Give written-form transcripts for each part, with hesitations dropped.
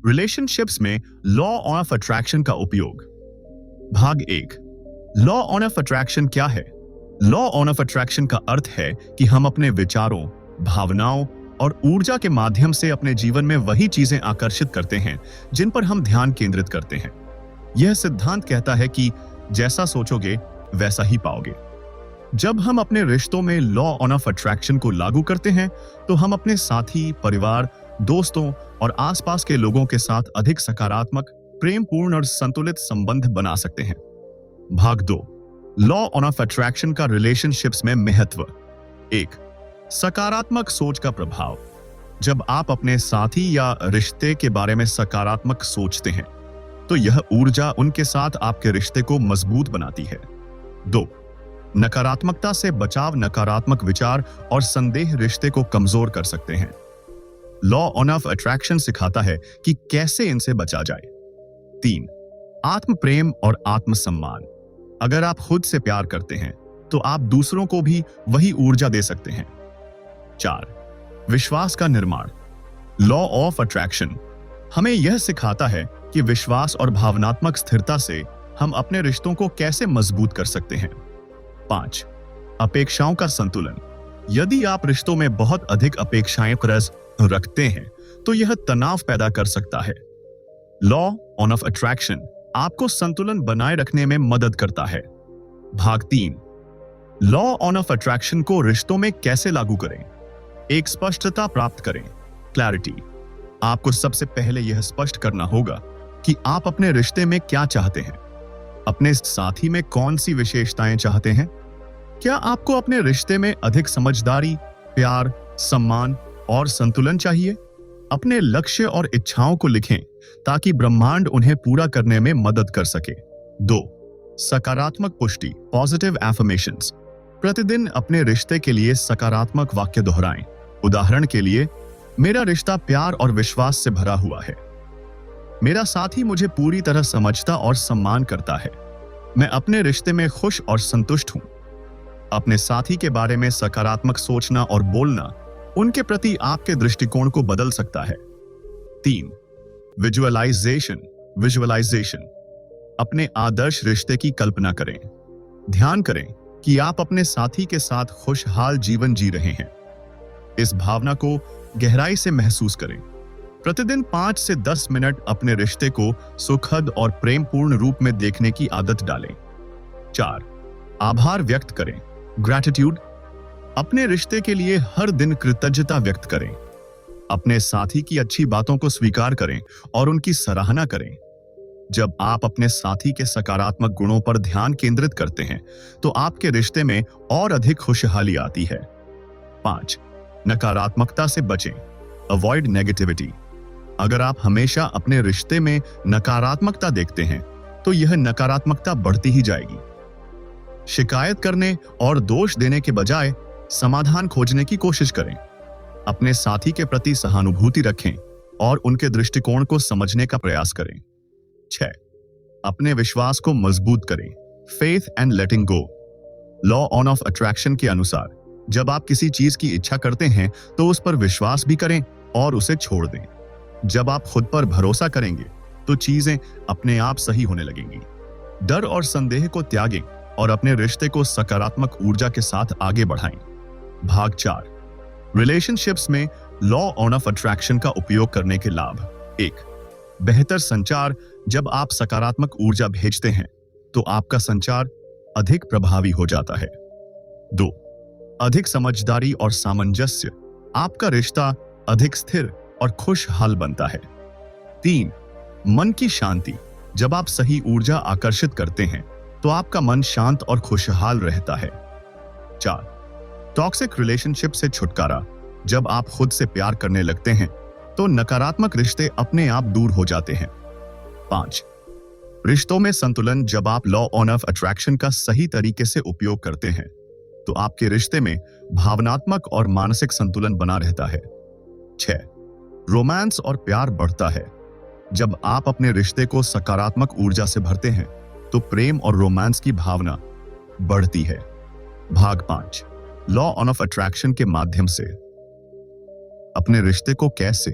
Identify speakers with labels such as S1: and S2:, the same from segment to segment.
S1: Relationships में law of attraction का उपयोग। भाग 1। लॉ ऑफ अट्रैक्शन क्या है? लॉ ऑफ अट्रैक्शन का अर्थ है कि हम अपने विचारों, भावनाओं और ऊर्जा के माध्यम से अपने जीवन में वही चीजें आकर्षित करते हैं जिन पर हम ध्यान केंद्रित करते हैं। यह सिद्धांत कहता है कि जैसा सोचोगे वैसा ही पाओगे। जब हम अपने रिश्तों में लॉ ऑफ अट्रैक्शन को लागू करते हैं तो हम अपने साथी, परिवार, दोस्तों और आसपास के लोगों के साथ अधिक सकारात्मक, प्रेमपूर्ण और संतुलित संबंध बना सकते हैं। भाग 2। लॉ ऑफ अट्रैक्शन का रिलेशनशिप्स में महत्व। 1। सकारात्मक सोच का प्रभाव। जब आप अपने साथी या रिश्ते के बारे में सकारात्मक सोचते हैं तो यह ऊर्जा उनके साथ आपके रिश्ते को मजबूत बनाती है। 2। नकारात्मकता से बचाव। नकारात्मक विचार और संदेह रिश्ते को कमजोर कर सकते हैं। लॉ ऑफ अट्रैक्शन सिखाता है कि कैसे इनसे बचा जाए। 3। आत्म प्रेम और आत्मसम्मान। अगर आप खुद से प्यार करते हैं तो आप दूसरों को भी वही ऊर्जा दे सकते हैं। 4। विश्वास का निर्माण। लॉ ऑफ अट्रैक्शन हमें यह सिखाता है कि विश्वास और भावनात्मक स्थिरता से हम अपने रिश्तों को कैसे मजबूत कर सकते हैं। 5। अपेक्षाओं का संतुलन। यदि आप रिश्तों में बहुत अधिक अपेक्षाएं रखते हैं तो यह तनाव पैदा कर सकता है। लॉ ऑफ अट्रैक्शन आपको संतुलन बनाए रखने में मदद करता है। भाग 3। लॉ ऑफ अट्रैक्शन को रिश्तों में कैसे लागू करें? एक स्पष्टता प्राप्त करें। क्लैरिटी। आपको सबसे पहले यह स्पष्ट करना होगा कि आप अपने रिश्ते में क्या चाहते हैं। अपने साथी में कौन सी विशेषताएं चाहते हैं? क्या आपको अपने रिश्ते में अधिक समझदारी, प्यार, सम्मान और संतुलन चाहिए? अपने लक्ष्य और इच्छाओं को लिखें ताकि ब्रह्मांड उन्हें पूरा करने में मदद कर सके। 2। सकारात्मक पुष्टि। Positive affirmations. प्रतिदिन अपने रिश्ते के लिए सकारात्मक वाक्य दोहराएं। उदाहरण के लिए, मेरा रिश्ता प्यार और विश्वास से भरा हुआ है। मेरा साथी मुझे पूरी तरह समझता और सम्मान करता है। मैं अपने रिश्ते में खुश और संतुष्ट हूं। अपने साथी के बारे में सकारात्मक सोचना और बोलना उनके प्रति आपके दृष्टिकोण को बदल सकता है। 3। विजुअलाइजेशन। अपने आदर्श रिश्ते की कल्पना करें। ध्यान करें कि आप अपने साथी के साथ खुशहाल जीवन जी रहे हैं। इस भावना को गहराई से महसूस करें। प्रतिदिन 5 से 10 मिनट अपने रिश्ते को सुखद और प्रेमपूर्ण रूप में देखने की आदत डालें। 4। आभार व्यक्त करें। ग्रैटिट्यूड। अपने रिश्ते के लिए हर दिन कृतज्ञता व्यक्त करें। अपने साथी की अच्छी बातों को स्वीकार करें और उनकी सराहना करें। जब आप अपने साथी के सकारात्मक गुणों पर ध्यान केंद्रित करते हैं तो आपके रिश्ते में और अधिक खुशहाली आती है। 5। नकारात्मकता से बचें। Avoid negativity. अगर आप हमेशा अपने रिश्ते में नकारात्मकता देखते हैं तो यह नकारात्मकता बढ़ती ही जाएगी। शिकायत करने और दोष देने के बजाय समाधान खोजने की कोशिश करें। अपने साथी के प्रति सहानुभूति रखें और उनके दृष्टिकोण को समझने का प्रयास करें। 6। अपने विश्वास को मजबूत करें। Faith and letting go. Law of attraction के अनुसार जब आप किसी चीज की इच्छा करते हैं तो उस पर विश्वास भी करें और उसे छोड़ दें। जब आप खुद पर भरोसा करेंगे तो चीजें अपने आप सही होने लगेंगी। डर और संदेह को त्यागें और अपने रिश्ते को सकारात्मक ऊर्जा के साथ आगे बढ़ाएं। भाग 4। रिलेशनशिप्स में लॉ ऑफ अट्रैक्शन का उपयोग करने के लाभ। 1। बेहतर संचार। जब आप सकारात्मक ऊर्जा भेजते हैं तो आपका संचार अधिक प्रभावी हो जाता है। 2। अधिक समझदारी और सामंजस्य। आपका रिश्ता अधिक स्थिर और खुशहाल बनता है। 3। मन की शांति। जब आप सही ऊर्जा आकर्षित करते हैं तो आपका मन शांत और खुशहाल रहता है। 4। टॉक्सिक रिलेशनशिप से छुटकारा। जब आप खुद से प्यार करने लगते हैं तो नकारात्मक रिश्ते अपने आप दूर हो जाते हैं। 5। रिश्तों में संतुलन। जब आप लॉ ऑफ अट्रैक्शन का सही तरीके से उपयोग करते हैं तो आपके रिश्ते में भावनात्मक और मानसिक संतुलन बना रहता है। 6। रोमांस और प्यार बढ़ता है। जब आप अपने रिश्ते को सकारात्मक ऊर्जा से भरते हैं तो प्रेम और रोमांस की भावना बढ़ती है। भाग 5। लॉ ऑफ अट्रैक्शन के माध्यम से अपने रिश्ते को कैसे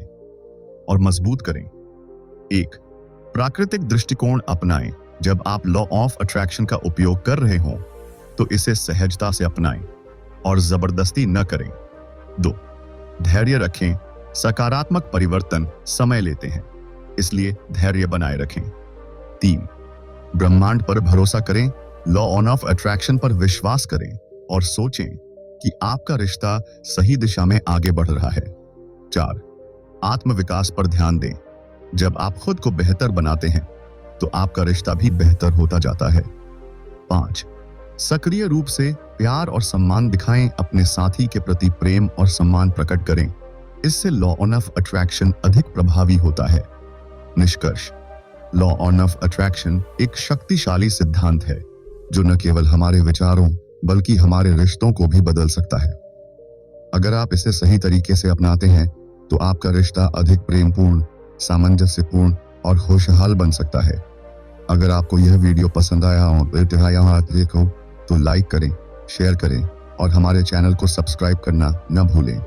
S1: और मजबूत करें। एक, प्राकृतिक दृष्टिकोण अपनाएं। जब आप लॉ ऑफ अट्रैक्शन का उपयोग कर रहे हों तो इसे सहजता से अपनाएं और जबरदस्ती न करें। 2, धैर्य रखें। सकारात्मक परिवर्तन समय लेते हैं, इसलिए धैर्य बनाए रखें। 3, ब्रह्मांड पर भरोसा करें। लॉ ऑफ अट्रैक्शन पर विश्वास करें और सोचें कि आपका रिश्ता सही दिशा में आगे बढ़ रहा है। 4, आत्मविकास पर ध्यान दें। जब आप खुद को बेहतर बनाते हैं तो आपका रिश्ता भी बेहतर होता जाता है। 5, सक्रिय रूप से प्यार और सम्मान दिखाएं। अपने साथी के प्रति प्रेम और सम्मान प्रकट करें। इससे लॉ ऑफ अट्रैक्शन अधिक प्रभावी होता है। निष्कर्ष, लॉ ऑफ अट्रैक्शन एक शक्तिशाली सिद्धांत है जो न केवल हमारे विचारों बल्कि हमारे रिश्तों को भी बदल सकता है। अगर आप इसे सही तरीके से अपनाते हैं तो आपका रिश्ता अधिक प्रेमपूर्ण, सामंजस्यपूर्ण और खुशहाल बन सकता है। अगर आपको यह वीडियो पसंद आया हो तो लाइक करें, शेयर करें और हमारे चैनल को सब्सक्राइब करना न भूलें।